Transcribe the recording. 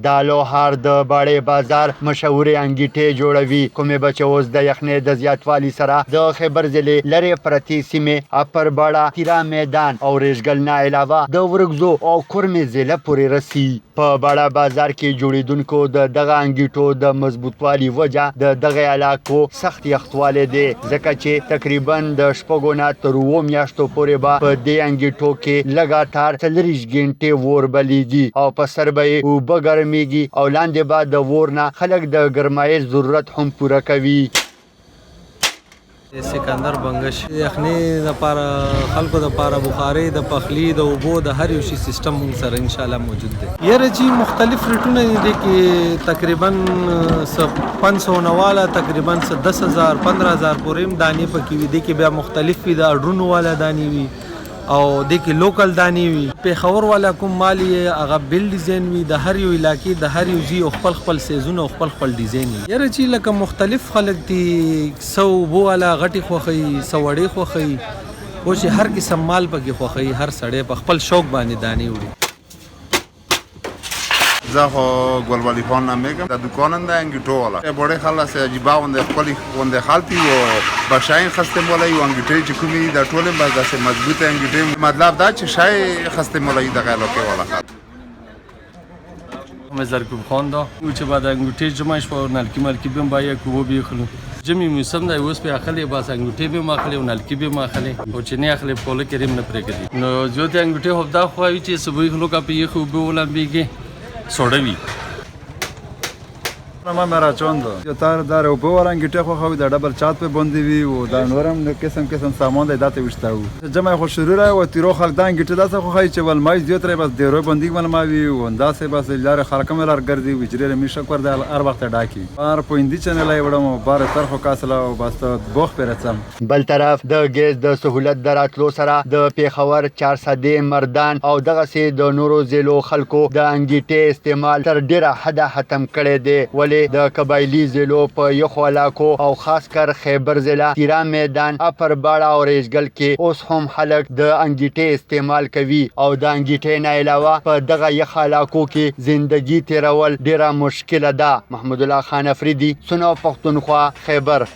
د لوهار د باړې بازار مشهورې انګیټې جوړوي، کومې به چې اوس د یخنۍ د زیاتوالي سره د خیبر ضلع لرې پرتې سیمې اپر باړه، تیرا میدان او ریشګل نه علاوه د ورګزو او کورمې ضلع پورې رسي. په باړه بازار کې جوړېدونکو د دغه انګیټو د مضبوطوالي وجه د دغه علاقو سخت یخوالی دی، ځکه چې تقریبا د شپږو نه تر اووه میاشتو پورې به په دې انګیټو کې لګاتار 40 غنټې اور بلیږي او په سر به یې اوبه ګرمیږي او لاندې به د اور نه خلک د ګرمایش ضرورت هم پوره کوي. سکندر بنگش یخنۍ دپاره خلکو دپاره بخارۍ د پخلي د اوبو د هر یو شي سیستم موږ سره انشاءالله موجود دی. یاره چې مختلف ریټونه دي کې تقریبا 500 نه والا تقریبا 10,000 15,000 پورې هم دانې پکې وي. دې کې بیا مختلف وي، د اډرونو والا دانې وي او دې کې لوکل دانې وي. پیښور والا کوم مال یې هغه بل ډیزاین وي، د هر یو علاقې د هر یو ځای او خپل خپل سیزونه او خپل خپل ډیزاین وي. یاره چې لکه مختلف خلک دي، 100 اوبو والا غټې خوښوي، 100 وړې خوښوي، خو چې هر قسم مال پکې خوښوي، هر سړی په خپل شوق باندې دانې وړي. زه خو ګلوالي خان نام میگم، در دکانم ده انگیٹو والا بڑے خاله سه عجیبا ونده خپلی ونده خالتی و بشاین خسته مولای و انگیټې چې کومي د ټولم باز داسې مضبوطه انگیټې، مطلب دا چې شای خسته مولای د غلوکه والا خال مزرکوب خان دا او چې بعد انگیټې جمعش په نلکی ملکی بیم با یک و بیخلو جمی موسم دا اوس په اخلي باس انگیټې به ماخلي او نلکی به ماخلي او چې نه اخلي په لکه کریم نه پرېږدي. نو زه ته انگیټې هو دا خو چې سبوي خلو کا په یخو به ولمبيږي سوډوي. ما مراچوند یا تار دار او په ورنګټه خو خو د ډبل چات په باندې وی او دا نورم د قسم قسم سامان د داته وشتاو جمع خو شروع را او تیرو خلک دا انګټه داسه خو خای چې ول مای زیات ری بس دیرو باندې ول ما وی او انداسه بس لار خلک ملار ګرځي وچره میشه کور د هر وخت ډاکی بار پویندې چنل ای وړم بار طرف کاسلا او بس بوخ پرڅم. بل طرف د ګیس د سہولت دراتلو سره د پیښور 400 مردان او دغه سي د نورو ضلعو خلکو د انګیټې استعمال تر ډیره حد ختم کړي دي، د قبایلی ضلعو په یخو علاقو او خاص کر خیبر ضلع، تیرا میدان، اپر باړه او ریشګل کې اوس هم خلک د انګیټې استعمال کوي او د انګیټې نه علاوه په دغه یخ علاقو کې زندگی تیرول ډیره مشکله ده. محمد الله خان افریدي، سنو پښتونخوا، خیبر.